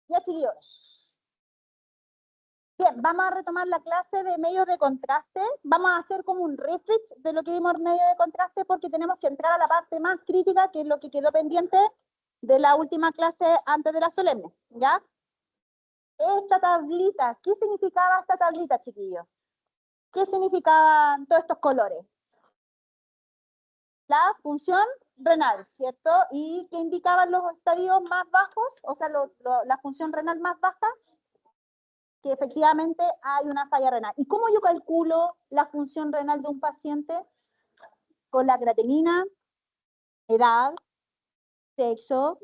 Ya, chiquillos. Bien, vamos a retomar la clase de medios de contraste. Vamos a hacer como un refresh de lo que vimos en medios de contraste porque tenemos que entrar a la parte más crítica, que es lo que quedó pendiente de la última clase antes de la solemne, ¿ya? Esta tablita, ¿qué significaba esta tablita, chiquillos? ¿Qué significaban todos estos colores? La función renal, ¿cierto? ¿Y qué indicaban los estadios más bajos? O sea, la función renal más baja, que efectivamente hay una falla renal. ¿Y cómo yo calculo la función renal de un paciente? Con la creatinina, edad, sexo,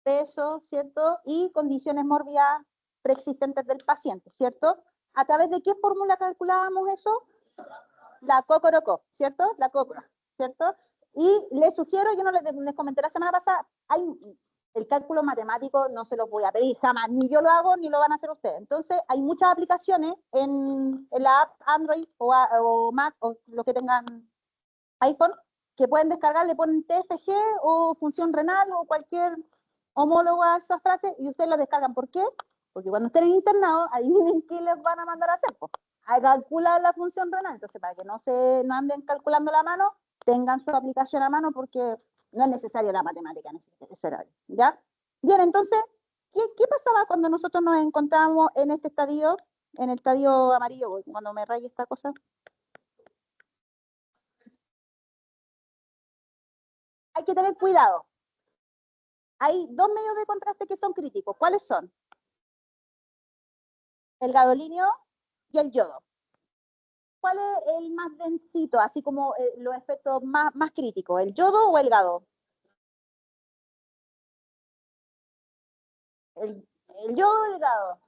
peso, ¿cierto? Y condiciones mórbidas preexistentes del paciente, ¿cierto? ¿A través de qué fórmula calculábamos eso? La Cocorocó, ¿cierto? La Cocoro, ¿cierto? Y les sugiero, yo no les comenté la semana pasada, el cálculo matemático no se los voy a pedir jamás, ni yo lo hago ni lo van a hacer ustedes. Entonces, hay muchas aplicaciones en la app Android o Mac o los que tengan iPhone que pueden descargar, le ponen TFG o función renal o cualquier homólogo a esas frases y ustedes lo descargan. ¿Por qué? Porque cuando estén en internado, adivinen qué les van a mandar a hacer. Pues, a calcular la función renal. Entonces, para que no anden calculando la mano, tengan su aplicación a mano porque no es necesario la matemática en ese horario, ¿ya? Bien, entonces, ¿qué pasaba cuando nosotros nos encontrábamos en este estadio, en el estadio amarillo, cuando me raya esta cosa? Hay que tener cuidado. Hay dos medios de contraste que son críticos. ¿Cuáles son? El gadolinio y el yodo. ¿Cuál es el más densito, así como los efectos más críticos? ¿El yodo o el gado? El yodo o el gado.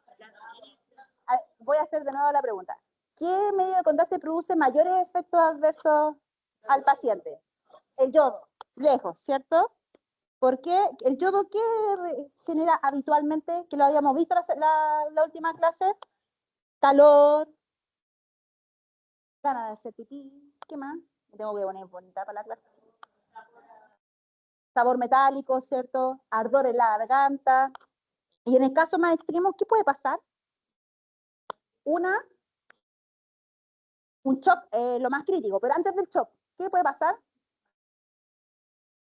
Voy a hacer de nuevo la pregunta. ¿Qué medio de contraste produce mayores efectos adversos al paciente? El yodo, lejos, ¿cierto? Porque el yodo, ¿qué genera habitualmente? Que lo habíamos visto la última clase. Calor, ganas de hacer pipí, ¿qué más? Me tengo que poner bonita para la clase. Sabor metálico, ¿cierto? Ardor en la garganta. Y en el caso más extremo, ¿qué puede pasar? Un shock, lo más crítico, pero antes del shock, ¿qué puede pasar?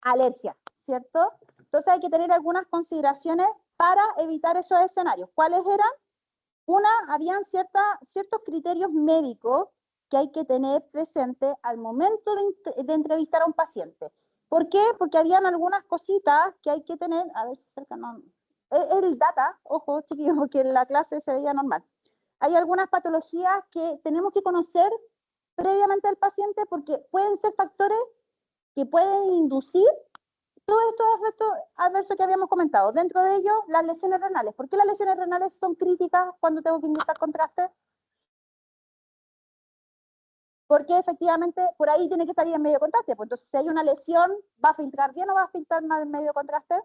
Alergia, ¿cierto? Entonces hay que tener algunas consideraciones para evitar esos escenarios. ¿Cuáles eran? Habían ciertos criterios médicos que hay que tener presente al momento de entrevistar a un paciente. ¿Por qué? Porque habían algunas cositas que hay que tener, a ver si cerca no, el data, ojo chiquillos, porque en la clase se veía normal. Hay algunas patologías que tenemos que conocer previamente al paciente porque pueden ser factores que pueden inducir todos estos efectos adversos que habíamos comentado. Dentro de ellos, las lesiones renales. ¿Por qué las lesiones renales son críticas cuando tengo que inyectar contraste? Porque efectivamente por ahí tiene que salir en medio de contraste. Pues entonces, si hay una lesión, ¿va a filtrar bien o va a filtrar mal en medio de contraste?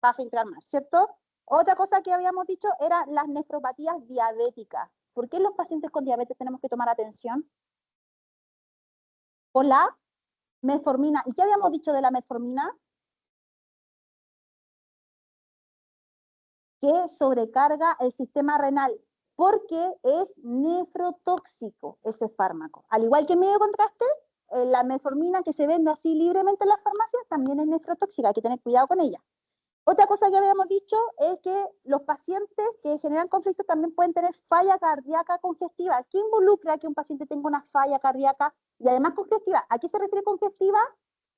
Va a filtrar mal, ¿cierto? Otra cosa que habíamos dicho era las nefropatías diabéticas. ¿Por qué los pacientes con diabetes tenemos que tomar atención? Por la metformina. ¿Y qué habíamos dicho de la metformina? Que sobrecarga el sistema renal porque es nefrotóxico ese fármaco. Al igual que el medio de contraste, la metformina que se vende así libremente en las farmacias también es nefrotóxica, hay que tener cuidado con ella. Otra cosa que habíamos dicho es que los pacientes que generan conflictos también pueden tener falla cardíaca congestiva. ¿Qué involucra que un paciente tenga una falla cardíaca y además congestiva? ¿A qué se refiere congestiva?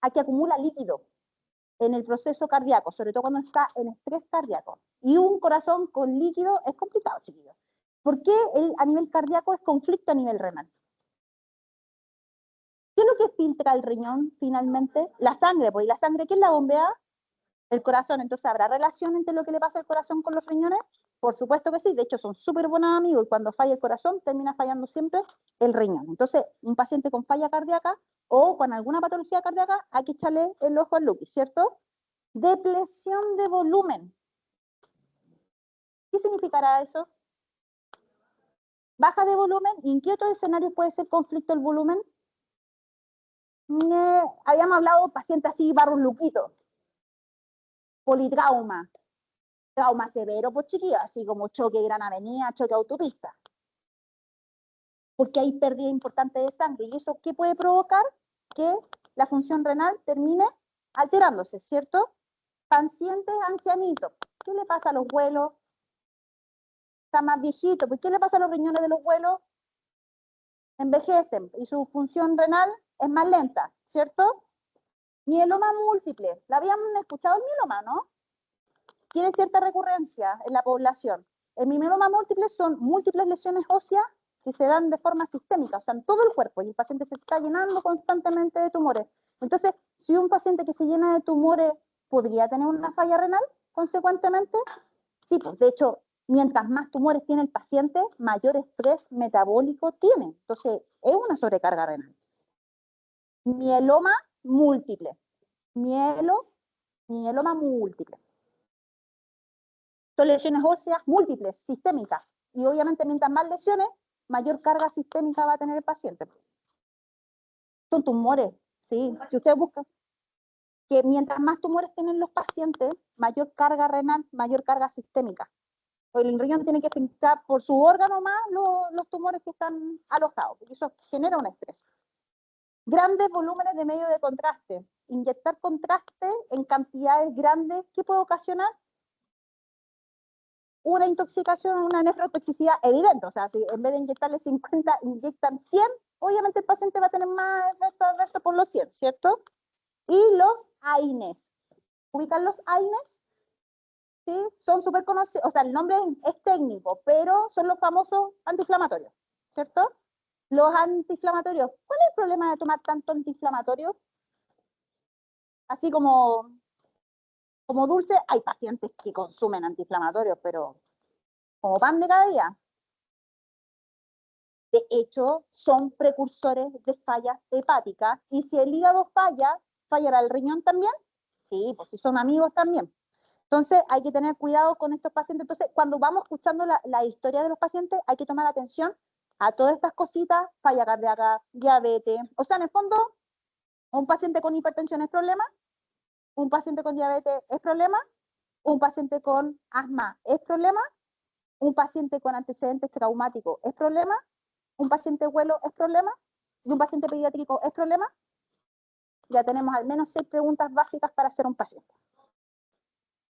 A que acumula líquido en el proceso cardíaco, sobre todo cuando está en estrés cardíaco. Y un corazón con líquido es complicado, chiquillos. ¿Por qué a nivel cardíaco es conflicto a nivel renal? ¿Qué es lo que filtra el riñón finalmente? La sangre, pues, ¿y la sangre quién la bombea? El corazón. Entonces, ¿habrá relación entre lo que le pasa al corazón con los riñones? Por supuesto que sí, de hecho son súper buenos amigos y cuando falla el corazón termina fallando siempre el riñón. Entonces, un paciente con falla cardíaca o con alguna patología cardíaca hay que echarle el ojo al Luqui, ¿cierto? Depresión de volumen. ¿Qué significará eso? Baja de volumen. ¿Y en qué otro escenario puede ser conflicto el volumen? Habíamos hablado de pacientes así, barros luquitos, politrauma, Trauma severo, pues chiquillos, así como choque Gran Avenida, choque autopista. Porque hay pérdida importante de sangre. ¿Y eso qué puede provocar? Que la función renal termine alterándose, ¿cierto? Pacientes ancianitos. ¿Qué le pasa a los abuelos? Está más viejito. ¿Por qué le pasa a los riñones de los abuelos? Envejecen y su función renal es más lenta, ¿cierto? Mieloma múltiple. ¿La habían escuchado el mieloma, no? Tiene cierta recurrencia en la población. El mieloma múltiple son múltiples lesiones óseas que se dan de forma sistémica, o sea, en todo el cuerpo, y el paciente se está llenando constantemente de tumores. Entonces, si un paciente que se llena de tumores podría tener una falla renal, consecuentemente, sí, pues de hecho, mientras más tumores tiene el paciente, mayor estrés metabólico tiene. Entonces, es una sobrecarga renal. Mieloma múltiple. Mieloma múltiple. Son lesiones óseas múltiples, sistémicas. Y obviamente, mientras más lesiones, mayor carga sistémica va a tener el paciente. Son tumores, ¿sí? Si ustedes buscan que mientras más tumores tienen los pacientes, mayor carga renal, mayor carga sistémica. El riñón tiene que filtrar por su órgano más los tumores que están alojados, porque eso genera un estrés. Grandes volúmenes de medio de contraste. Inyectar contraste en cantidades grandes, ¿qué puede ocasionar? Una intoxicación, una nefrotoxicidad evidente. O sea, si en vez de inyectarle 50, inyectan 100, obviamente el paciente va a tener más efecto adverso por los 100, ¿cierto? Y los AINES. ¿Ubican los AINES? ¿Sí? Son súper conocidos, o sea, el nombre es técnico, pero son los famosos antiinflamatorios, ¿cierto? Los antiinflamatorios. ¿Cuál es el problema de tomar tanto antiinflamatorio? Así como dulce, hay pacientes que consumen antiinflamatorios, pero como pan de cada día. De hecho, son precursores de fallas hepáticas, y si el hígado falla, ¿fallará el riñón también? Sí, pues si son amigos también. Entonces, hay que tener cuidado con estos pacientes. Entonces, cuando vamos escuchando la historia de los pacientes, hay que tomar atención a todas estas cositas: falla cardíaca, diabetes. O sea, en el fondo, un paciente con hipertensión es problema, un paciente con diabetes es problema, un paciente con asma es problema, un paciente con antecedentes traumáticos es problema, un paciente abuelo es problema, y un paciente pediátrico es problema. Ya tenemos al menos 6 preguntas básicas para hacer un paciente.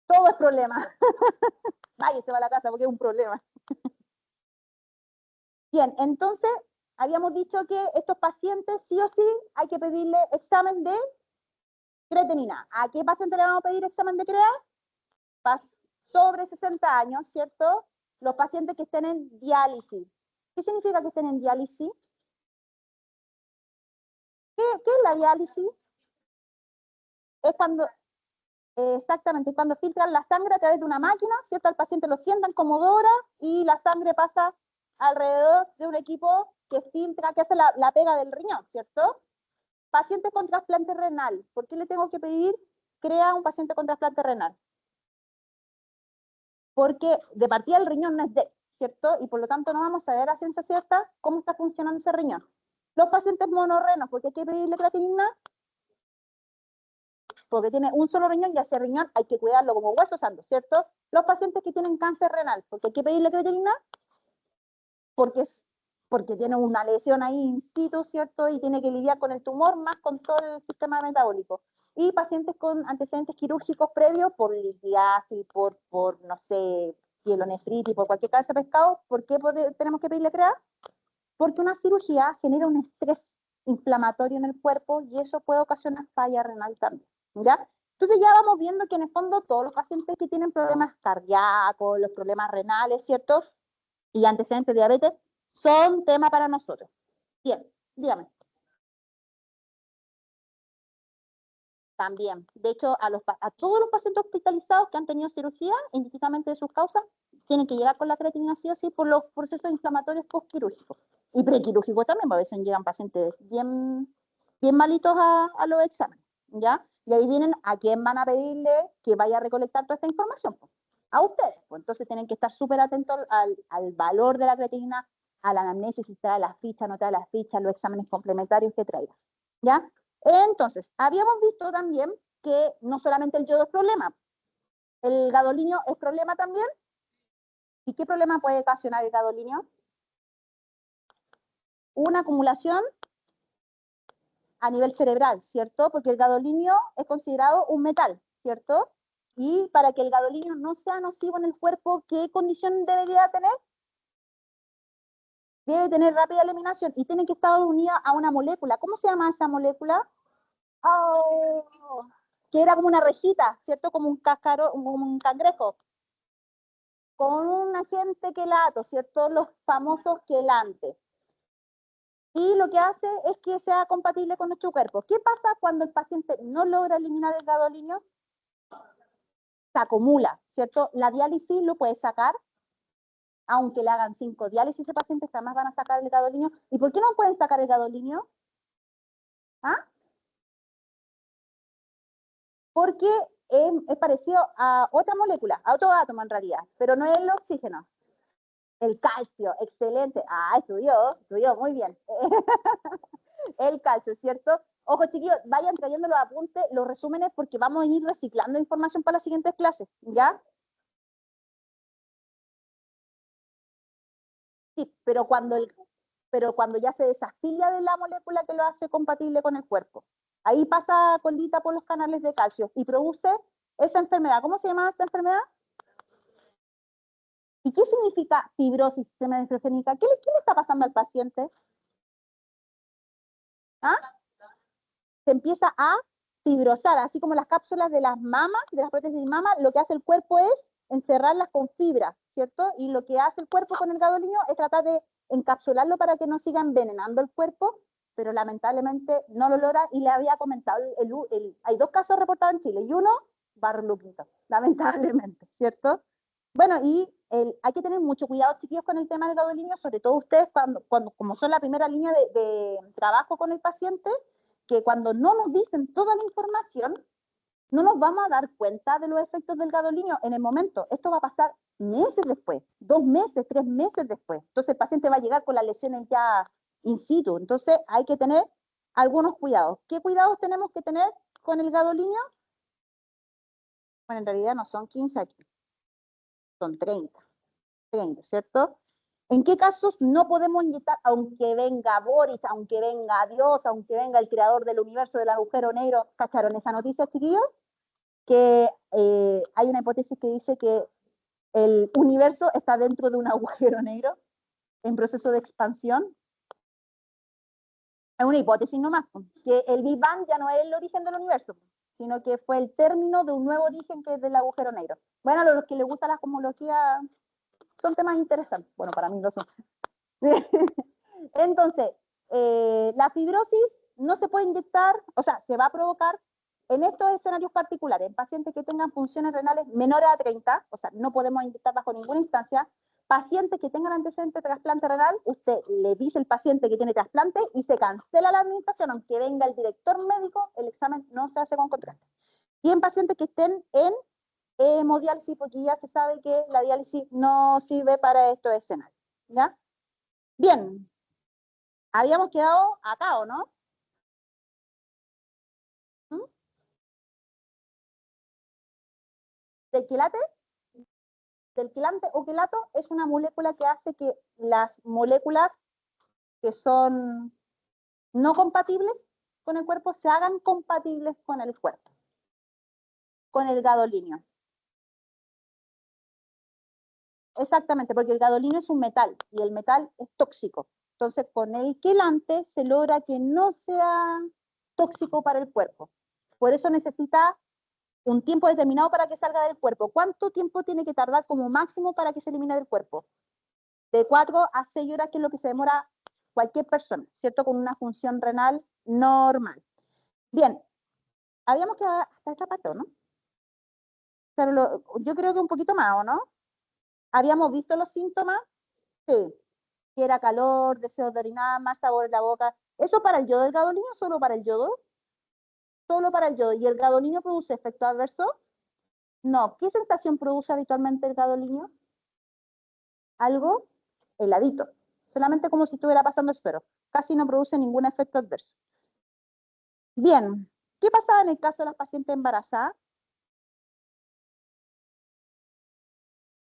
Todo es problema. Nadie se va a la casa porque es un problema. Bien, entonces habíamos dicho que estos pacientes sí o sí hay que pedirle examen de creatinina. ¿A qué paciente le vamos a pedir examen de CREA? Sobre 60 años, ¿cierto? Los pacientes que estén en diálisis. ¿Qué significa que estén en diálisis? ¿Qué es la diálisis? Es cuando, exactamente, es cuando filtran la sangre a través de una máquina, ¿cierto? Al paciente lo sientan como 2 horas y la sangre pasa alrededor de un equipo que filtra, que hace la pega del riñón, ¿cierto? Pacientes con trasplante renal. ¿Por qué le tengo que pedir CREA un paciente con trasplante renal? Porque de partida el riñón no es de, ¿cierto? Y por lo tanto no vamos a ver a ciencia cierta cómo está funcionando ese riñón. Los pacientes monorrenos, ¿por qué hay que pedirle creatinina? Porque tiene un solo riñón y ese riñón hay que cuidarlo como hueso santo, ¿cierto? Los pacientes que tienen cáncer renal, ¿por qué hay que pedirle creatinina? Porque tiene una lesión ahí in situ, ¿cierto? Y tiene que lidiar con el tumor más con todo el sistema metabólico. Y pacientes con antecedentes quirúrgicos previos por litiasis, por no sé, pielonefritis, por cualquier causa de pescado, ¿por qué tenemos que pedirle CREA? Porque una cirugía genera un estrés inflamatorio en el cuerpo y eso puede ocasionar falla renal también, ¿ya? Entonces ya vamos viendo que en el fondo todos los pacientes que tienen problemas cardíacos, los problemas renales, ¿cierto? Y antecedentes de diabetes, son tema para nosotros. Bien, dígame. También, de hecho, a todos los pacientes hospitalizados que han tenido cirugía, indistintamente de sus causas, tienen que llegar con la creatinina sí o sí por los procesos inflamatorios postquirúrgicos. Y prequirúrgicos también, porque a veces llegan pacientes bien, bien malitos a los exámenes, ¿ya? Y ahí vienen a quién van a pedirle que vaya a recolectar toda esta información. Pues, a ustedes. Pues entonces tienen que estar súper atentos al valor de la creatinina, a la anamnesis, si trae las fichas, no trae las fichas, los exámenes complementarios que traiga, ¿ya? Entonces, habíamos visto también que no solamente el yodo es problema. ¿El gadolinio es problema también? ¿Y qué problema puede ocasionar el gadolinio? Una acumulación a nivel cerebral, ¿cierto? Porque el gadolinio es considerado un metal, ¿cierto? Y para que el gadolinio no sea nocivo en el cuerpo, ¿qué condición debería tener? Debe tener rápida eliminación y tiene que estar unida a una molécula. ¿Cómo se llama esa molécula? Oh, que era como una rejita, ¿cierto? Como un cascaro, como un cangrejo. Con un agente quelato, ¿cierto? Los famosos quelantes. Y lo que hace es que sea compatible con nuestro cuerpo. ¿Qué pasa cuando el paciente no logra eliminar el gadolinio? Se acumula, ¿cierto? La diálisis lo puede sacar, aunque le hagan 5 diálisis a pacientes, jamás van a sacar el gadolinio. ¿Y por qué no pueden sacar el gadolinio? ¿Ah? Porque es parecido a otra molécula, a otro átomo en realidad, pero no es el oxígeno. El calcio, excelente. Ah, estudió, muy bien. El calcio, ¿cierto? Ojo, chiquillos, vayan trayendo los apuntes, los resúmenes, porque vamos a ir reciclando información para las siguientes clases, ¿ya? Sí, pero cuando ya se desafilia de la molécula que lo hace compatible con el cuerpo. Ahí pasa colita por los canales de calcio y produce esa enfermedad. ¿Cómo se llama esta enfermedad? ¿Y qué significa fibrosis sistema nefrogénica? ¿Qué le está pasando al paciente? ¿Ah? Se empieza a fibrosar, así como las cápsulas de las mamas, de las prótesis de mama, lo que hace el cuerpo es encerrarlas con fibra, ¿cierto? Y lo que hace el cuerpo con el gadolinio es tratar de encapsularlo para que no siga envenenando el cuerpo, pero lamentablemente no lo logra y le había comentado, hay 2 casos reportados en Chile y uno Barluquito, lamentablemente, ¿cierto? Bueno, y hay que tener mucho cuidado, chiquillos, con el tema del gadolinio, sobre todo ustedes cuando como son la primera línea de trabajo con el paciente, que cuando no nos dicen toda la información, no nos vamos a dar cuenta de los efectos del gadolinio en el momento. Esto va a pasar meses después, 2 meses, 3 meses después. Entonces el paciente va a llegar con las lesiones ya in situ. Entonces hay que tener algunos cuidados. ¿Qué cuidados tenemos que tener con el gadolinio? Bueno, en realidad no son 15 aquí, son 30, ¿cierto? ¿En qué casos no podemos inyectar, aunque venga Boris, aunque venga Dios, aunque venga el creador del universo del agujero negro? ¿Cacharon esa noticia, chiquillos? Que hay una hipótesis que dice que el universo está dentro de un agujero negro en proceso de expansión. Es una hipótesis nomás, que el Big Bang ya no es el origen del universo, sino que fue el término de un nuevo origen que es del agujero negro. Bueno, a los que les gusta la cosmología son temas interesantes. Bueno, para mí lo son. Entonces, la fibrosis no se puede inyectar, o sea, se va a provocar en estos escenarios particulares, en pacientes que tengan funciones renales menores a 30, o sea, no podemos inyectar bajo ninguna instancia. Pacientes que tengan antecedentes de trasplante renal, usted le dice al paciente que tiene trasplante y se cancela la administración, aunque venga el director médico, el examen no se hace con contraste. Y en pacientes que estén en hemodiálisis, porque ya se sabe que la diálisis no sirve para estos escenarios, ¿ya? Bien, habíamos quedado acá, ¿o no? ¿Mm? Del quilate, del quilante o quilato es una molécula que hace que las moléculas que son no compatibles con el cuerpo se hagan compatibles con el cuerpo, con el gadolinio. Exactamente, porque el gadolinio es un metal y el metal es tóxico. Entonces, con el quelante se logra que no sea tóxico para el cuerpo. Por eso necesita un tiempo determinado para que salga del cuerpo. ¿Cuánto tiempo tiene que tardar como máximo para que se elimine del cuerpo? De 4 a 6 horas, que es lo que se demora cualquier persona, ¿cierto? Con una función renal normal. Bien, habíamos quedado hasta esta parte, ¿no? Pero yo creo que un poquito más, ¿o no? Habíamos visto los síntomas, sí, que era calor, deseos de orinar, más sabor en la boca. ¿Eso para el yodo del gadolinio o solo para el yodo? Solo para el yodo. ¿Y el gadolinio produce efecto adverso? No. ¿Qué sensación produce habitualmente el gadolinio? Algo heladito, solamente como si estuviera pasando el suero. Casi no produce ningún efecto adverso. Bien, ¿qué pasaba en el caso de las pacientes embarazadas?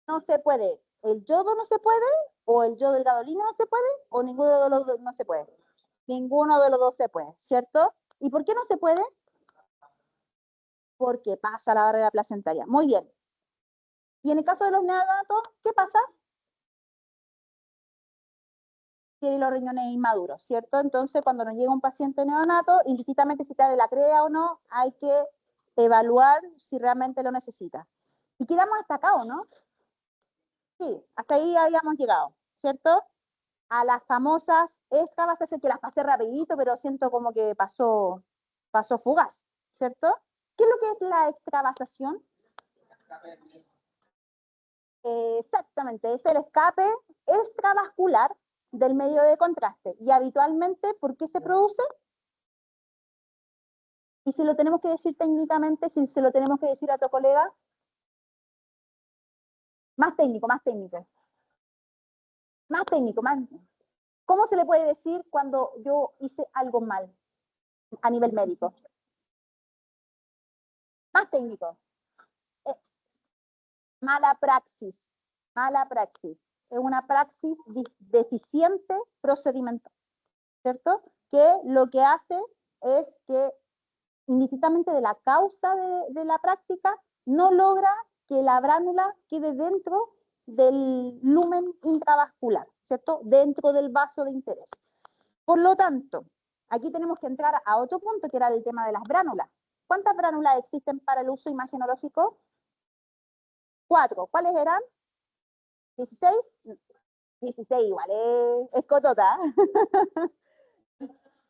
No se puede. El yodo no se puede, o el yodo del gadolino no se puede, o ninguno de los dos no se puede. Ninguno de los dos se puede, ¿cierto? ¿Y por qué no se puede? Porque pasa la barrera placentaria. Muy bien. Y en el caso de los neonatos, ¿qué pasa? Tiene los riñones inmaduros, ¿cierto? Entonces, cuando nos llega un paciente neonato, indistintamente si tiene la CREA o no, hay que evaluar si realmente lo necesita. Y quedamos hasta acá, ¿o no? Sí, hasta ahí habíamos llegado, ¿cierto? A las famosas extravasaciones, que las pasé rapidito, pero siento como que pasó fugaz, ¿cierto? ¿Qué es lo que es la extravasación? Exactamente, es el escape extravascular del medio de contraste. Y habitualmente, ¿por qué se produce? Y si lo tenemos que decir técnicamente, si se lo tenemos que decir a tu colega, más técnico, más técnico, más técnico, más. ¿Cómo se le puede decir cuando yo hice algo mal a nivel médico? Más técnico. Eh, mala praxis. Mala praxis. Es una praxis deficiente procedimental, ¿cierto? Que lo que hace es que, indistintamente de la causa de la práctica, no logra que la bránula quede dentro del lumen intravascular, ¿cierto? Dentro del vaso de interés. Por lo tanto, aquí tenemos que entrar a otro punto, que era el tema de las bránulas. ¿Cuántas bránulas existen para el uso imagenológico? 4. ¿Cuáles eran? 16. 16 igual, es cotota.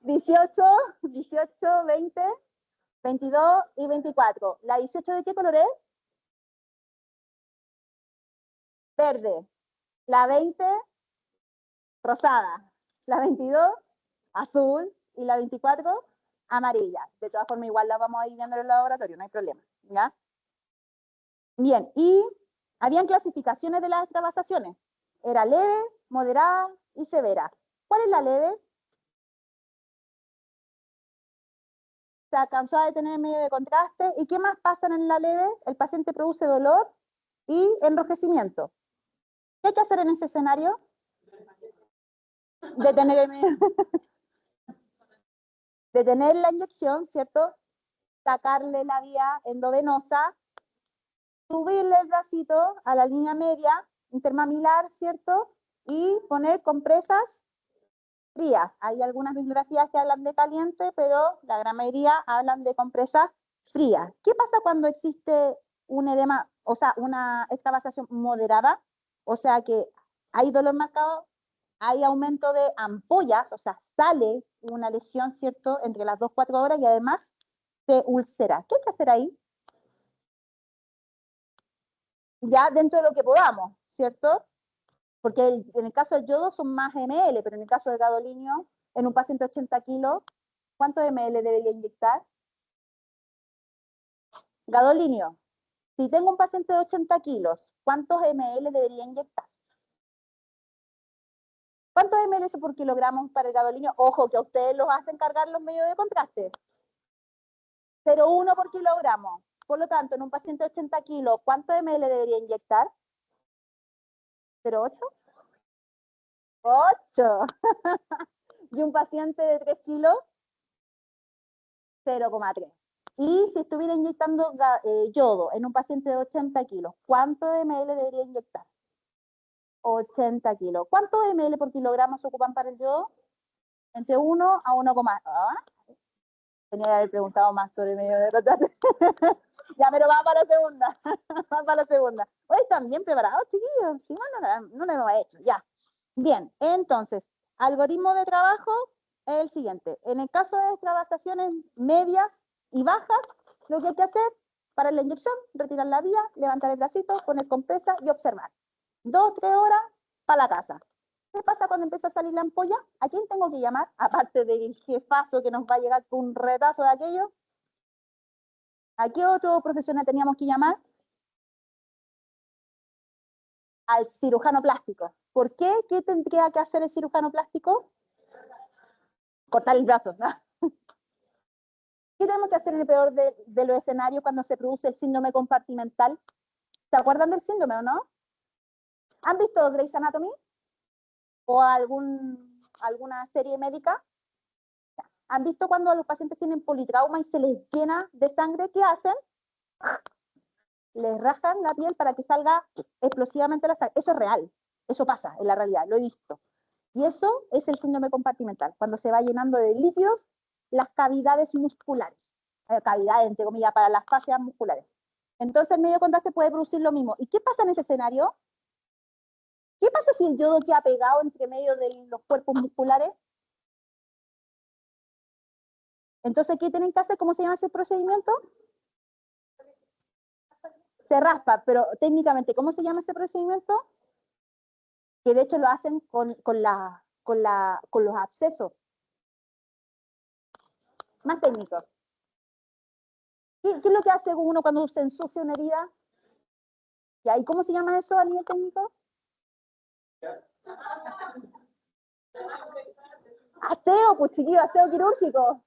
18, 18, 20, 22 y 24. ¿La 18 de qué color es? Verde. La 20, rosada. La 22, azul. Y la 24, amarilla. De todas formas, igual la vamos a ir viendo en el laboratorio, no hay problema. ¿Ya? Bien, y habían clasificaciones de las extravasaciones. Era leve, moderada y severa. ¿Cuál es la leve? Se alcanzó a detener en medio de contraste. ¿Y qué más pasa en la leve? El paciente produce dolor y enrojecimiento. ¿Qué hay que hacer en ese escenario? Detener, el medio, detener la inyección, ¿cierto? Sacarle la vía endovenosa, subirle el bracito a la línea media intermamilar, ¿cierto? Y poner compresas frías. Hay algunas bibliografías que hablan de caliente, pero la gran mayoría hablan de compresas frías. ¿Qué pasa cuando existe un edema, o sea, una extravasación moderada? O sea que hay dolor marcado, hay aumento de ampollas, o sea, sale una lesión, ¿cierto?, entre las 2-4 horas y además se ulcera. ¿Qué hay que hacer ahí? Ya dentro de lo que podamos, ¿cierto? Porque en el caso del yodo son más ml, pero en el caso del gadolinio, en un paciente de 80 kilos, ¿cuántos ml debería inyectar? Gadolinio, si tengo un paciente de 80 kilos, ¿cuántos ml debería inyectar? ¿Cuántos ml por kilogramo para el gadolinio? Ojo, que a ustedes los hacen cargar los medios de contraste. 0,1 por kilogramo. Por lo tanto, en un paciente de 80 kilos, ¿cuántos ml debería inyectar? 0,8. 8. Y un paciente de 3 kilos, 0,3. Y si estuviera inyectando yodo en un paciente de 80 kilos, ¿cuánto ml debería inyectar? 80 kilos. ¿Cuántos ml por kilogramo se ocupan para el yodo? Entre 1 a 1, tenía que haber preguntado más sobre el medio de contraste. Ya, pero vamos para la segunda. Vamos para la segunda. Hoy están bien preparados, chiquillos. Si no lo hemos hecho. Ya. Bien, entonces, algoritmo de trabajo es el siguiente. En el caso de extravasaciones medias y bajas, lo que hay que hacer para la inyección, retirar la vía, levantar el bracito, poner compresa y observar. 2-3 horas para la casa. ¿Qué pasa cuando empieza a salir la ampolla? ¿A quién tengo que llamar? Aparte del jefazo que nos va a llegar con un retazo de aquello. ¿A qué otro profesional teníamos que llamar? Al cirujano plástico. ¿Por qué? ¿Qué tendría que hacer el cirujano plástico? Cortar el brazo, ¿no? ¿Qué tenemos que hacer en el peor de los escenarios cuando se produce el síndrome compartimental? ¿Se acuerdan del síndrome o no? ¿Han visto Grey's Anatomy? ¿O alguna serie médica? ¿Han visto cuando los pacientes tienen politrauma y se les llena de sangre? ¿Qué hacen? Les rajan la piel para que salga explosivamente la sangre. Eso es real, eso pasa en la realidad, lo he visto. Y eso es el síndrome compartimental, cuando se va llenando de líquidos las cavidades musculares. Cavidades, entre comillas, para las fascias musculares. Entonces el medio de contraste puede producir lo mismo. ¿Y qué pasa en ese escenario? ¿Qué pasa si el yodo queda pegado entre medio de los cuerpos musculares? Entonces, ¿qué tienen que hacer? ¿Cómo se llama ese procedimiento? Se raspa, pero técnicamente, ¿cómo se llama ese procedimiento? Que de hecho lo hacen con los abscesos. Más técnico. ¿Qué es lo que hace uno cuando se ensucia una herida? ¿Y cómo se llama eso a nivel técnico? Aseo, pues chiquillo, aseo quirúrgico.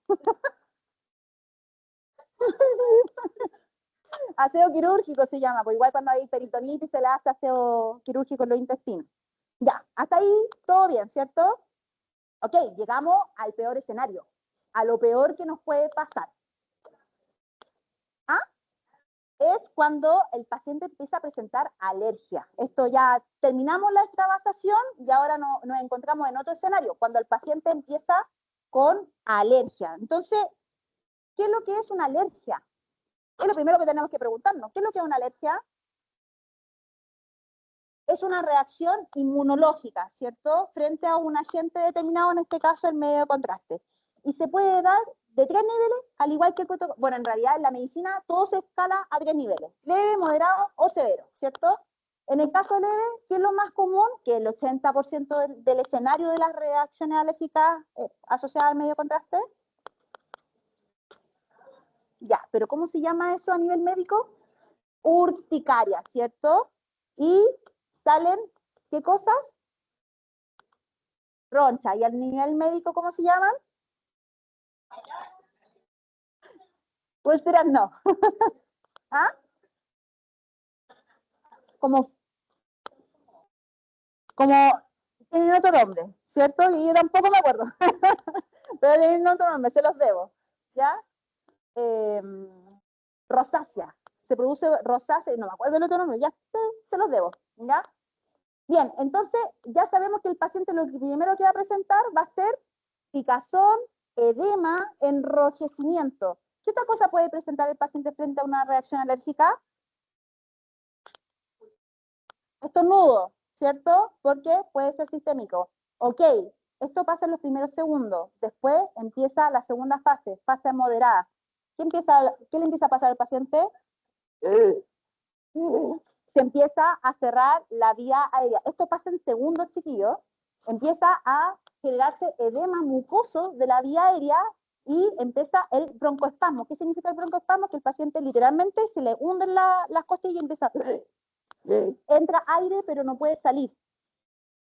Aseo quirúrgico se llama, pues igual cuando hay peritonitis se le hace aseo quirúrgico en los intestinos. Ya, hasta ahí todo bien, ¿cierto? Ok, llegamos al peor escenario, a lo peor que nos puede pasar. ¿Ah? Es cuando el paciente empieza a presentar alergia. Esto ya terminamos la extravasación y ahora nos encontramos en otro escenario, cuando el paciente empieza con alergia. Entonces, ¿qué es lo que es una alergia? Es lo primero que tenemos que preguntarnos. ¿Qué es lo que es una alergia? Es una reacción inmunológica, ¿cierto? Frente a un agente determinado, en este caso el medio de contraste. Y se puede dar de 3 niveles, al igual que el protocolo. Bueno, en realidad en la medicina todo se escala a 3 niveles, leve, moderado o severo, ¿cierto? En el caso leve, ¿qué es lo más común? Que el 80% del escenario de las reacciones alérgicas asociadas al medio de contraste. Ya, pero ¿cómo se llama eso a nivel médico? Urticaria, ¿cierto? Y salen, ¿qué cosas? Roncha. ¿Y al nivel médico cómo se llaman? Úlceras no. ¿Ah? Como tienen otro nombre, ¿cierto? Y yo tampoco me acuerdo. Pero tienen otro nombre, se los debo. ¿Ya? Rosácea. Se produce rosácea, no me acuerdo el otro nombre, ya se los debo. ¿Ya? Bien, entonces ya sabemos que el paciente lo primero que va a presentar va a ser picazón, edema, enrojecimiento. ¿Qué otra cosa puede presentar el paciente frente a una reacción alérgica? Estornudo, ¿cierto? Porque puede ser sistémico. Ok, esto pasa en los primeros segundos. Después empieza la segunda fase, fase moderada. ¿Qué le empieza a pasar al paciente? Se empieza a cerrar la vía aérea. Esto pasa en segundos, chiquillos. Empieza a generarse edema mucoso de la vía aérea y empieza el broncoespasmo. ¿Qué significa el broncoespasmo? Que el paciente literalmente se le hunden las costillas y empieza... Entra aire, pero no puede salir.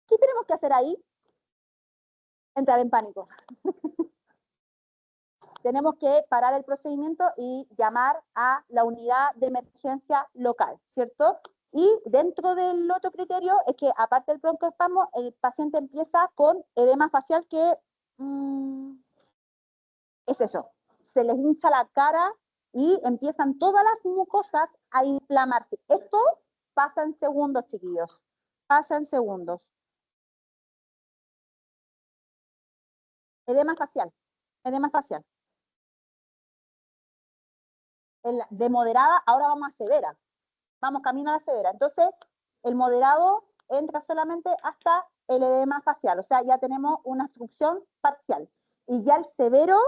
¿Qué tenemos que hacer ahí? Entrar en pánico. Tenemos que parar el procedimiento y llamar a la unidad de emergencia local, ¿cierto? Y dentro del otro criterio es que, aparte del broncoespasmo, el paciente empieza con edema facial que es eso, se les hincha la cara y empiezan todas las mucosas a inflamarse. Esto pasa en segundos, chiquillos, pasa en segundos. Edema facial, edema facial. De moderada, ahora vamos a severa. Vamos camino a la severa. Entonces, el moderado entra solamente hasta el edema facial, o sea, ya tenemos una obstrucción parcial. Y ya el severo,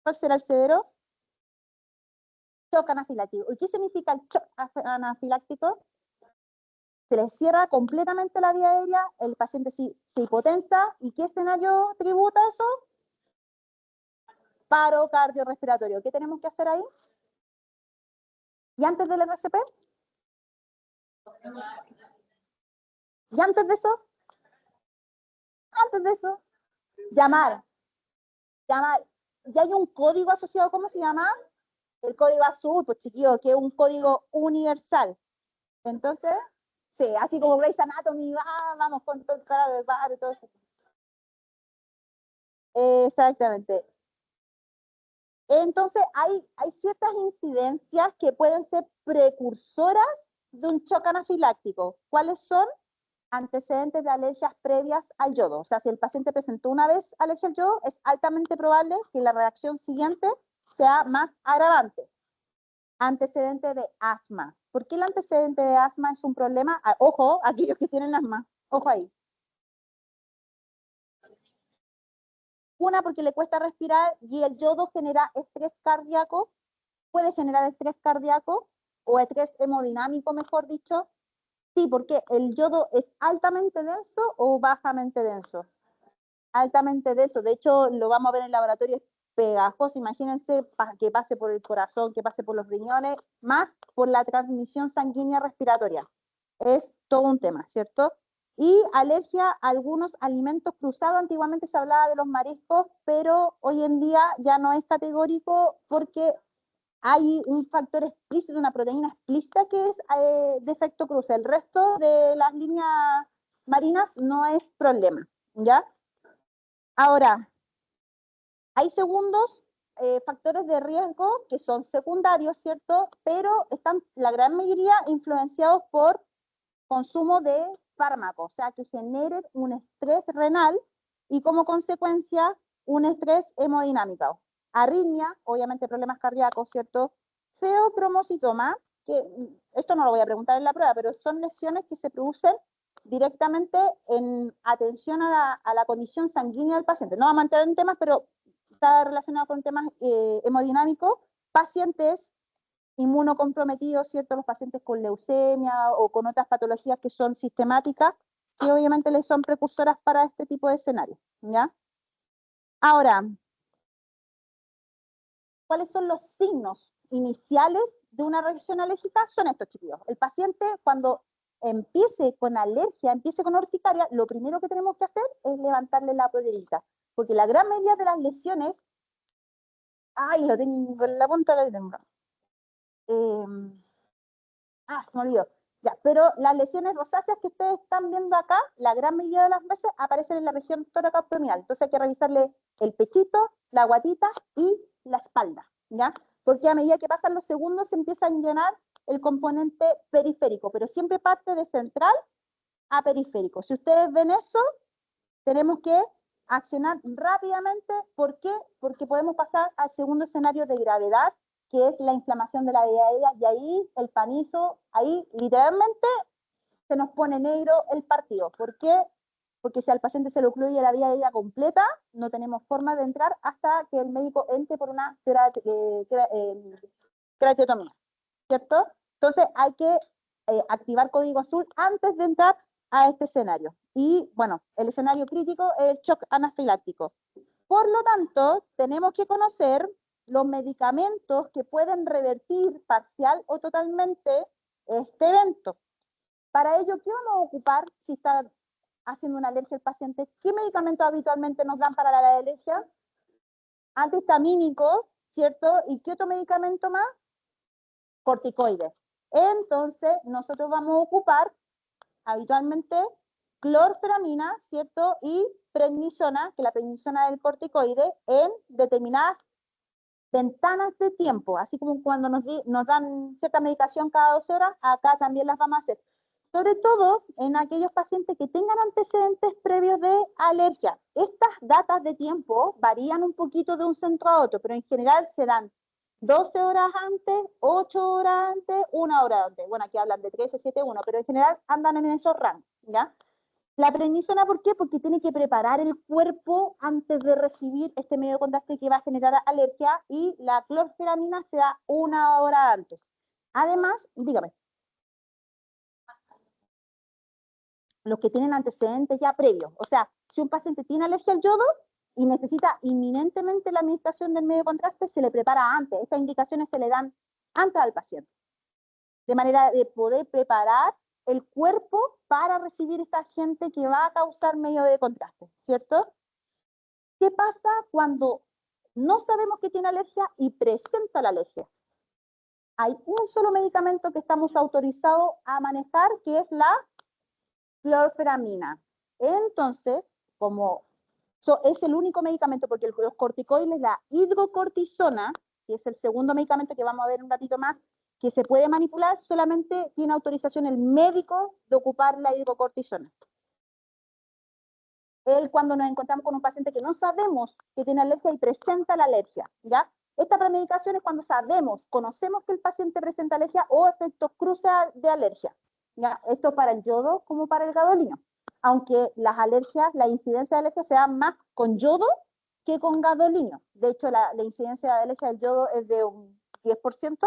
¿cuál será el severo? Shock anafiláctico. ¿Y qué significa el shock anafiláctico? Se le cierra completamente la vía aérea, el paciente se hipotensa. ¿Y qué escenario tributa eso? Paro cardiorrespiratorio. ¿Qué tenemos que hacer ahí? ¿Y antes del RCP? ¿Y antes de eso? Antes de eso, llamar. Ya hay un código asociado, ¿cómo se llama? El código azul, pues chiquillo, que es un código universal. Entonces, Sí, así como Grey's Anatomy, vamos con todo el cara de bar y todo eso. Exactamente. Entonces, hay ciertas incidencias que pueden ser precursoras de un shock anafiláctico. ¿Cuáles son? Antecedentes de alergias previas al yodo. O sea, si el paciente presentó una vez alergia al yodo, es altamente probable que la reacción siguiente sea más agravante. Antecedente de asma. ¿Por qué el antecedente de asma es un problema? Ojo, aquellos que tienen asma. Ojo ahí. Una, porque le cuesta respirar y el yodo genera estrés cardíaco, puede generar estrés cardíaco o estrés hemodinámico, mejor dicho. Sí, porque el yodo es altamente denso o bajamente denso. Altamente denso. De hecho, lo vamos a ver en el laboratorio, es pegajoso. Imagínense que pase por el corazón, que pase por los riñones, más por la transmisión sanguínea respiratoria. Es todo un tema, ¿cierto? Y alergia a algunos alimentos cruzados. Antiguamente se hablaba de los mariscos, pero hoy en día ya no es categórico porque hay un factor explícito, una proteína explícita que es de efecto cruce. El resto de las líneas marinas no es problema, ¿ya? Ahora, hay segundos factores de riesgo que son secundarios, ¿cierto? Pero están la gran mayoría influenciados por consumo de fármacos, o sea, que generen un estrés renal y como consecuencia un estrés hemodinámico. Arritmia, obviamente problemas cardíacos, ¿cierto? Feocromocitoma, que esto no lo voy a preguntar en la prueba, pero son lesiones que se producen directamente en atención a la condición sanguínea del paciente. No vamos a entrar en temas, pero está relacionado con temas hemodinámicos. Pacientes inmunocomprometidos, ¿cierto? Los pacientes con leucemia o con otras patologías que son sistemáticas, que obviamente les son precursoras para este tipo de escenarios, ¿ya? Ahora, ¿cuáles son los signos iniciales de una reacción alérgica? Son estos, chiquillos. El paciente, cuando empiece con alergia, empiece con urticaria, lo primero que tenemos que hacer es levantarle la proteína, porque la gran mayoría de las lesiones, ay, lo tengo en la punta de la lengua. Se me olvidó. Ya, pero las lesiones rosáceas que ustedes están viendo acá, la gran mayoría de las veces aparecen en la región tóraco-abdominal. Entonces hay que revisarle el pechito, la guatita y la espalda, ¿ya? Porque a medida que pasan los segundos se empieza a llenar el componente periférico, pero siempre parte de central a periférico. Si ustedes ven eso, tenemos que accionar rápidamente. ¿Por qué? Porque podemos pasar al segundo escenario de gravedad, que es la inflamación de la vía aérea, y ahí el panizo, ahí literalmente se nos pone negro el partido. ¿Por qué? Porque si al paciente se le ocluye la vía aérea completa, no tenemos forma de entrar hasta que el médico entre por una crateotomía, ¿cierto? Entonces hay que activar código azul antes de entrar a este escenario. Y bueno, el escenario crítico es el shock anafiláctico. Por lo tanto, tenemos que conocer los medicamentos que pueden revertir parcial o totalmente este evento. Para ello, ¿qué vamos a ocupar si está haciendo una alergia el paciente? ¿Qué medicamentos habitualmente nos dan para la alergia? Antihistamínicos, ¿cierto? ¿Y qué otro medicamento más? Corticoides. Entonces, nosotros vamos a ocupar habitualmente clorferamina, ¿cierto? Y prednisona, que la prednisona es el corticoide, en determinadas ventanas de tiempo, así como cuando nos dan cierta medicación cada 2 horas, acá también las vamos a hacer. Sobre todo en aquellos pacientes que tengan antecedentes previos de alergia. Estas datas de tiempo varían un poquito de un centro a otro, pero en general se dan 12 horas antes, 8 horas antes, 1 hora antes. Bueno, aquí hablan de 13, 7, 1, pero en general andan en esos rangos, ¿ya? La prednisona, ¿por qué? Porque tiene que preparar el cuerpo antes de recibir este medio de contacto que va a generar alergia, y la clorferamina se da 1 hora antes. Además, dígame, los que tienen antecedentes ya previos, o sea, si un paciente tiene alergia al yodo y necesita inminentemente la administración del medio de contraste, se le prepara antes. Estas indicaciones se le dan antes al paciente, de manera de poder preparar el cuerpo para recibir esta agente que va a causar medio de contraste, ¿cierto? ¿Qué pasa cuando no sabemos que tiene alergia y presenta la alergia? hay un solo medicamento que estamos autorizados a manejar, que es la clorfenamina. Entonces, como es el único medicamento, porque los corticoides, la hidrocortisona, que es el segundo medicamento que vamos a ver un ratito más, que se puede manipular, solamente tiene autorización el médico de ocupar la hidrocortisona. Cuando nos encontramos con un paciente que no sabemos que tiene alergia y presenta la alergia, ¿ya? Esta premedicación es cuando conocemos que el paciente presenta alergia o efectos cruces de alergia, ¿ya? Esto para el yodo como para el gadolino, aunque las alergias, la incidencia de alergia sea más con yodo que con gadolino. De hecho, la incidencia de alergia del yodo es de un 10%,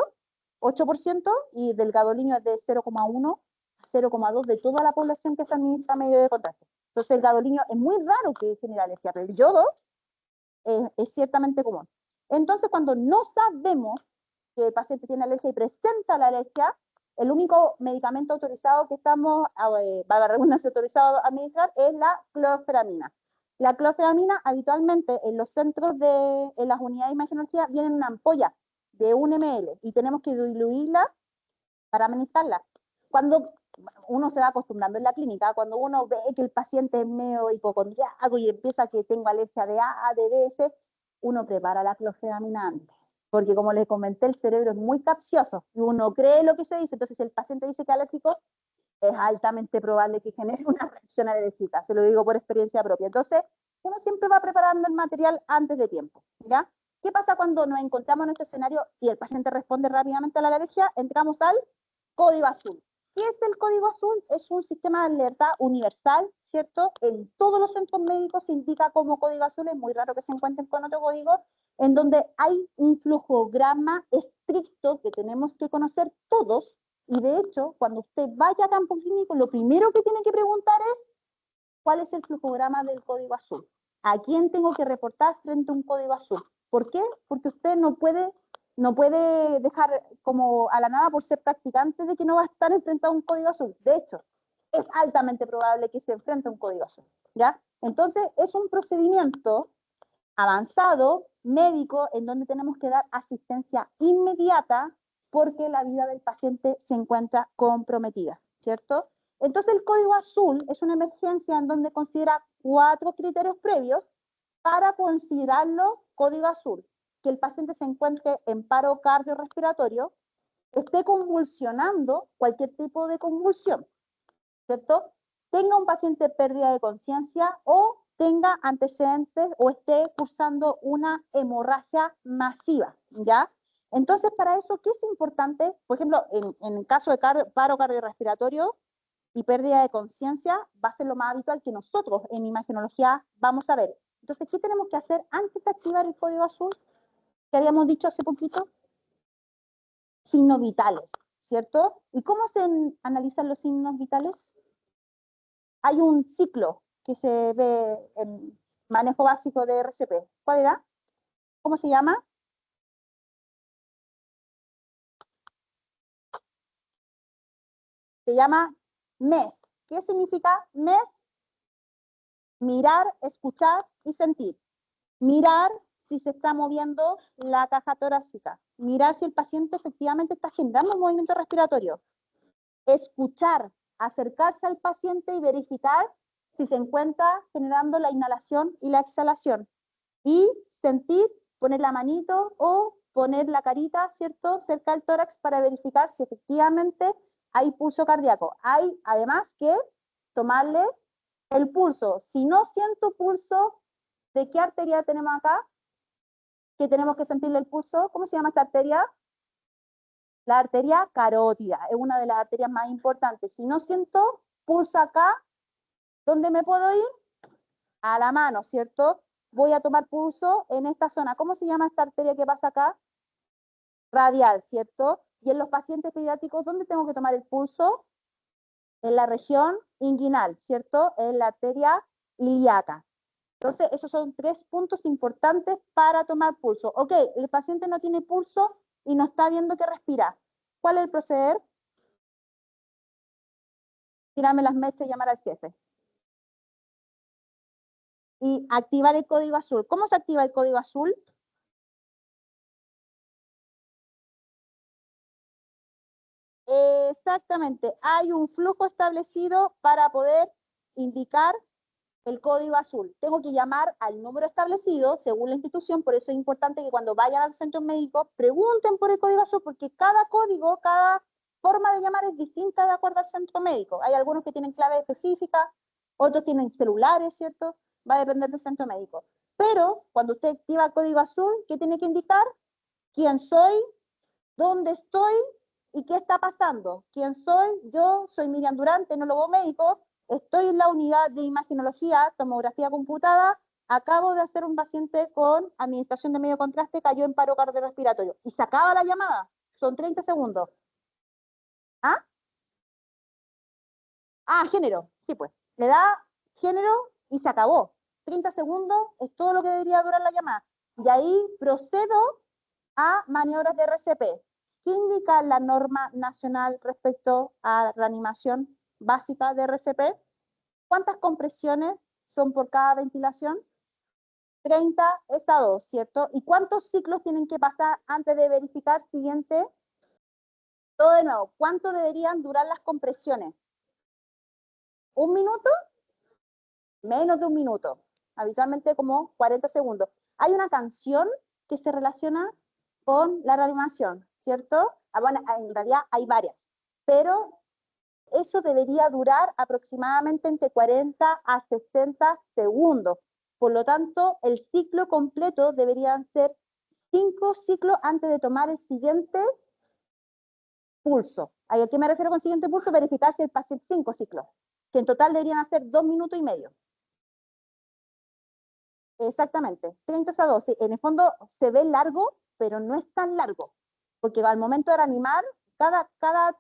8%, y del gadolino es de 0,1 a 0,2 de toda la población que se administra medio de contraste. Entonces el gadolino es muy raro que genere alergia, pero el yodo es ciertamente común. Entonces cuando no sabemos que el paciente tiene alergia y presenta la alergia, el único medicamento autorizado que estamos, para la redundancia, autorizado a administrar es la clorfenamina. La clorfenamina habitualmente en los centros en las unidades de imagenología viene en una ampolla de 1 ml y tenemos que diluirla para administrarla. Cuando uno se va acostumbrando en la clínica, cuando uno ve que el paciente es medio hipocondriaco y empieza que tengo alergia de A, de B, C, uno prepara la clorfenamina antes. Porque como les comenté, el cerebro es muy capcioso y uno cree lo que se dice. Entonces, si el paciente dice que es alérgico, es altamente probable que genere una reacción alérgica. Se lo digo por experiencia propia. Entonces, uno siempre va preparando el material antes de tiempo, ¿ya? ¿Qué pasa cuando nos encontramos en este escenario y el paciente responde rápidamente a la alergia? Entramos al código azul. ¿Qué es el código azul? Es un sistema de alerta universal, ¿cierto? En todos los centros médicos se indica como código azul, es muy raro que se encuentren con otro código, en donde hay un flujograma estricto que tenemos que conocer todos, y de hecho, cuando usted vaya a campo clínico, lo primero que tiene que preguntar es ¿cuál es el flujograma del código azul? ¿A quién tengo que reportar frente a un código azul? ¿Por qué? Porque usted no puede dejar como a la nada por ser practicante de que no va a estar enfrentado a un código azul. De hecho, es altamente probable que se enfrente a un código azul, ¿ya? Entonces, es un procedimiento avanzado, médico, en donde tenemos que dar asistencia inmediata porque la vida del paciente se encuentra comprometida, ¿cierto? Entonces el código azul es una emergencia en donde considera 4 criterios previos para considerarlo código azul. Que el paciente se encuentre en paro cardiorrespiratorio, esté convulsionando, cualquier tipo de convulsión, ¿cierto? Tenga un paciente pérdida de conciencia o tenga antecedentes o esté cursando una hemorragia masiva, ¿ya? Entonces, para eso, ¿qué es importante? Por ejemplo, en el caso de paro cardiorrespiratorio y pérdida de conciencia, va a ser lo más habitual que nosotros en imagenología vamos a ver. Entonces, ¿qué tenemos que hacer antes de activar el código azul? Que habíamos dicho hace poquito, signos vitales, ¿cierto? ¿Y cómo se analizan los signos vitales? Hay un ciclo que se ve en manejo básico de RCP. ¿Cuál era? ¿Cómo se llama? Se llama MES. ¿Qué significa MES? Mirar, escuchar y sentir. Mirar si se está moviendo la caja torácica. Mirar si el paciente efectivamente está generando un movimiento respiratorio. Escuchar, acercarse al paciente y verificar si se encuentra generando la inhalación y la exhalación. Y sentir, poner la manito o poner la carita, ¿cierto?, cerca del tórax para verificar si efectivamente hay pulso cardíaco. Hay además que tomarle el pulso. Si no siento pulso, ¿de qué arteria tenemos acá? Que tenemos que sentirle el pulso. ¿Cómo se llama esta arteria? La arteria carótida. Es una de las arterias más importantes. Si no siento pulso acá, ¿dónde me puedo ir? A la mano, ¿cierto? Voy a tomar pulso en esta zona. ¿Cómo se llama esta arteria que pasa acá? Radial, ¿cierto? Y en los pacientes pediátricos, ¿dónde tengo que tomar el pulso? En la región inguinal, ¿cierto? En la arteria ilíaca. Entonces, esos son 3 puntos importantes para tomar pulso. Ok, el paciente no tiene pulso y no está viendo que respira. ¿Cuál es el proceder? Tirarme las mechas y llamar al jefe. Y activar el código azul. ¿Cómo se activa el código azul? Exactamente, hay un flujo establecido para poder indicar el código azul. Tengo que llamar al número establecido según la institución, por eso es importante que cuando vayan al centro médico pregunten por el código azul, porque cada código, cada forma de llamar es distinta de acuerdo al centro médico. Hay algunos que tienen clave específica, otros tienen celulares, ¿cierto? Va a depender del centro médico. Pero cuando usted activa el código azul, ¿qué tiene que indicar? ¿Quién soy? ¿Dónde estoy? ¿Y qué está pasando? ¿Quién soy? Yo soy Miriam Durán, tecnólogo médico, estoy en la unidad de imagenología, tomografía computada, acabo de hacer un paciente con administración de medio contraste, cayó en paro cardiorrespiratorio. Y se acaba la llamada, son 30 segundos. ¿Ah? Ah, género, sí pues. Le da género y se acabó. 30 segundos es todo lo que debería durar la llamada. Y ahí procedo a maniobras de RCP. ¿Qué indica la norma nacional respecto a reanimación básica de RCP? ¿Cuántas compresiones son por cada ventilación? 30 es a 2, ¿cierto? ¿Y cuántos ciclos tienen que pasar antes de verificar siguiente? Todo de nuevo, ¿cuánto deberían durar las compresiones? ¿Un minuto? Menos de un minuto. Habitualmente como 40 segundos. Hay una canción que se relaciona con la reanimación, ¿cierto? Bueno, en realidad hay varias, pero eso debería durar aproximadamente entre 40 a 60 segundos. Por lo tanto, el ciclo completo deberían ser 5 ciclos antes de tomar el siguiente pulso. ¿A qué me refiero con siguiente pulso? Verificar si el paciente 5 ciclos, que en total deberían hacer 2 minutos y medio. Exactamente, 30 a 12. En el fondo se ve largo, pero no es tan largo, porque al momento de reanimar, cada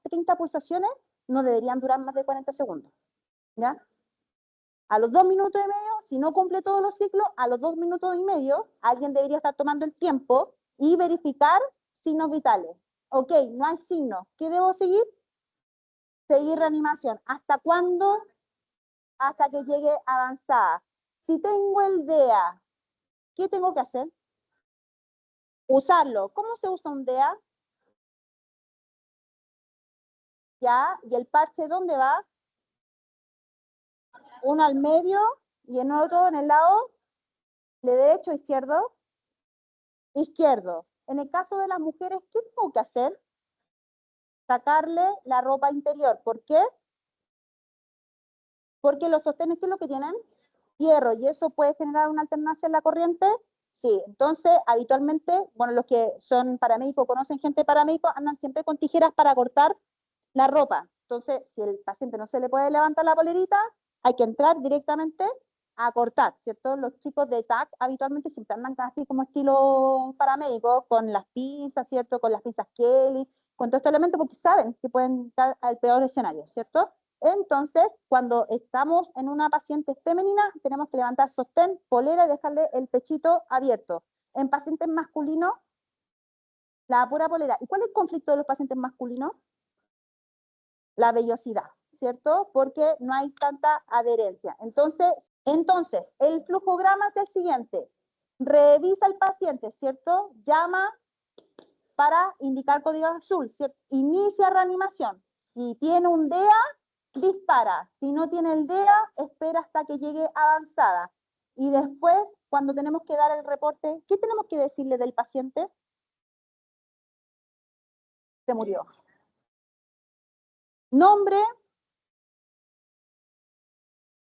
30 pulsaciones no deberían durar más de 40 segundos. ¿Ya? A los 2 minutos y medio, si no cumple todos los ciclos, a los 2 minutos y medio, alguien debería estar tomando el tiempo y verificar signos vitales. Ok, no hay signos. ¿Qué debo seguir? Seguir reanimación. ¿Hasta cuándo? Hasta que llegue avanzada. Si tengo el DEA, ¿qué tengo que hacer? Usarlo. ¿Cómo se usa un DEA? ¿Ya? ¿Y el parche dónde va? Uno al medio y el otro en el lado de derecho o izquierdo. Izquierdo. En el caso de las mujeres, ¿qué tengo que hacer? Sacarle la ropa interior. ¿Por qué? Porque los sostenes, ¿qué es lo que tienen? Hierro, y eso puede generar una alternancia en la corriente. Sí, entonces habitualmente, bueno, los que son paramédicos, conocen gente paramédico, andan siempre con tijeras para cortar la ropa. Entonces, si el paciente no se le puede levantar la polerita, hay que entrar directamente a cortar, ¿cierto? Los chicos de TAC habitualmente siempre andan casi como estilo paramédico, con las pinzas, ¿cierto? Con las pinzas Kelly, con todo este elemento, porque saben que pueden estar al peor escenario, ¿cierto? Entonces, cuando estamos en una paciente femenina, tenemos que levantar sostén, polera y dejarle el pechito abierto. En pacientes masculinos, la pura polera. ¿Y cuál es el conflicto de los pacientes masculinos? La vellosidad, ¿cierto? Porque no hay tanta adherencia. Entonces, el flujograma es el siguiente. Revisa el paciente, ¿cierto? Llama para indicar código azul, ¿cierto? Inicia reanimación. Si tiene un DEA, dispara. Si no tiene el DEA, espera hasta que llegue avanzada. Y después, cuando tenemos que dar el reporte, ¿qué tenemos que decirle del paciente? Se murió. Nombre,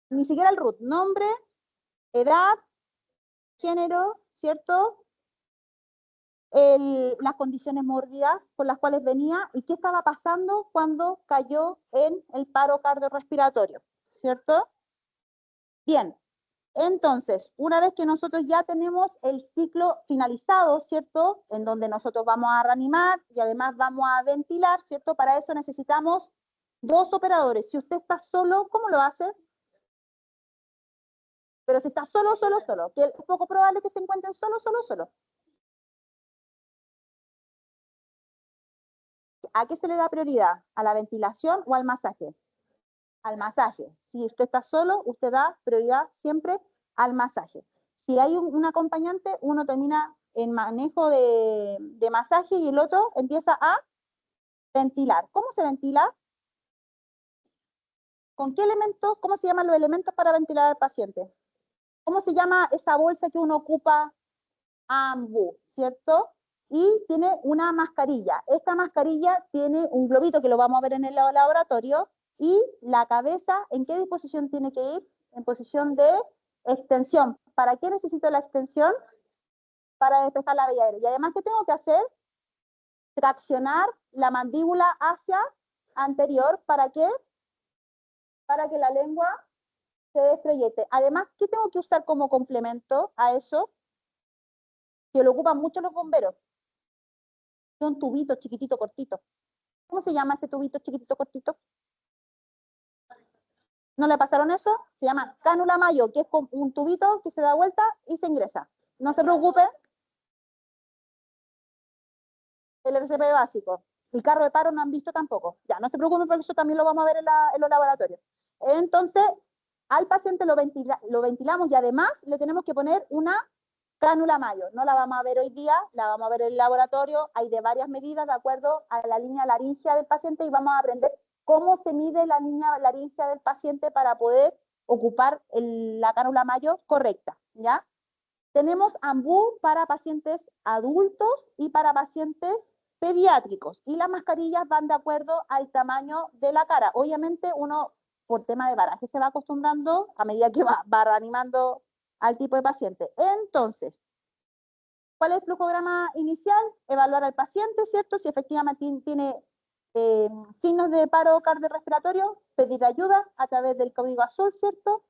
ni siquiera el root, nombre, edad, género, ¿cierto? Las condiciones mórbidas por las cuales venía y qué estaba pasando cuando cayó en el paro cardiorrespiratorio, ¿cierto? Bien, entonces, una vez que nosotros ya tenemos el ciclo finalizado, ¿cierto? En donde nosotros vamos a reanimar y además vamos a ventilar, ¿cierto? Para eso necesitamos 2 operadores. Si usted está solo, ¿cómo lo hace? Pero si está solo, que es poco probable que se encuentren solo. ¿A qué se le da prioridad? ¿A la ventilación o al masaje? Al masaje. Si usted está solo, usted da prioridad siempre al masaje. Si hay un acompañante, uno termina en manejo de masaje y el otro empieza a Ventilar. ¿Cómo se ventila? ¿Con qué elementos? ¿Cómo se llaman los elementos para ventilar al paciente? ¿Cómo se llama esa bolsa que uno ocupa? AMBU, ¿cierto? Y tiene una mascarilla. Esta mascarilla tiene un globito que lo vamos a ver en el laboratorio y la cabeza, ¿en qué disposición tiene que ir? En posición de extensión. ¿Para qué necesito la extensión? Para despejar la vía aérea. Y además, ¿qué tengo que hacer? Traccionar la mandíbula hacia anterior. ¿Para qué? Para que la lengua se desproyecte. Además, ¿qué tengo que usar como complemento a eso? Que lo ocupan mucho los bomberos. Un tubito chiquitito, cortito. ¿Cómo se llama ese tubito chiquitito, cortito? ¿No le pasaron eso? Se llama cánula mayo, que es con un tubito que se da vuelta y se ingresa. No se preocupen. El RCP básico. El carro de paro no han visto tampoco. Ya, no se preocupen porque eso también lo vamos a ver en los laboratorios. Entonces, al paciente lo ventilamos y además le tenemos que poner una cánula mayo. No la vamos a ver hoy día, la vamos a ver en el laboratorio. Hay de varias medidas de acuerdo a la línea laringea del paciente y vamos a aprender cómo se mide la línea laringea del paciente para poder ocupar la cánula mayo correcta, ¿ya? Tenemos AMBU para pacientes adultos y para pacientes pediátricos. Y las mascarillas van de acuerdo al tamaño de la cara. Obviamente uno, por tema de baraje, se va acostumbrando a medida que va reanimando al tipo de paciente. Entonces, ¿cuál es el flujograma inicial? Evaluar al paciente, ¿cierto? Si efectivamente tiene signos de paro cardiorrespiratorio, pedir ayuda a través del código azul, ¿cierto?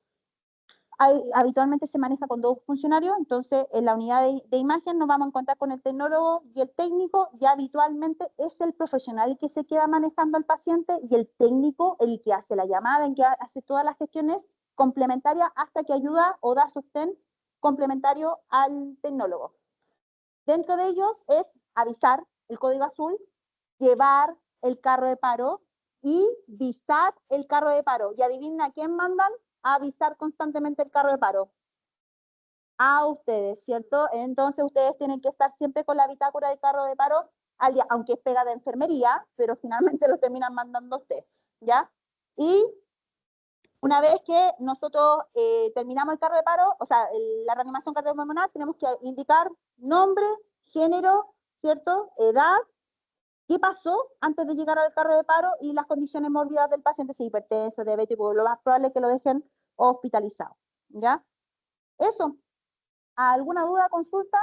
Habitualmente se maneja con 2 funcionarios, entonces en la unidad de imagen nos vamos a encontrar con el tecnólogo y el técnico, y habitualmente es el profesional que se queda manejando al paciente y el técnico el que hace la llamada, el que hace todas las gestiones complementarias hasta que ayuda o da sostén complementario al tecnólogo. Dentro de ellos es avisar el código azul, llevar el carro de paro y visar el carro de paro. Y adivinen a quién mandan a avisar constantemente el carro de paro. A ustedes, ¿cierto? Entonces ustedes tienen que estar siempre con la bitácora del carro de paro al día, aunque es pega de enfermería, pero finalmente lo terminan mandando a usted, ¿ya? Y una vez que nosotros terminamos el carro de paro, o sea, la reanimación cardiopulmonar, tenemos que indicar nombre, género, ¿cierto? Edad, qué pasó antes de llegar al carro de paro y las condiciones mórbidas del paciente, si hipertenso, diabético, lo más probable es que lo dejen hospitalizado, ¿ya? Eso. ¿Alguna duda, consulta?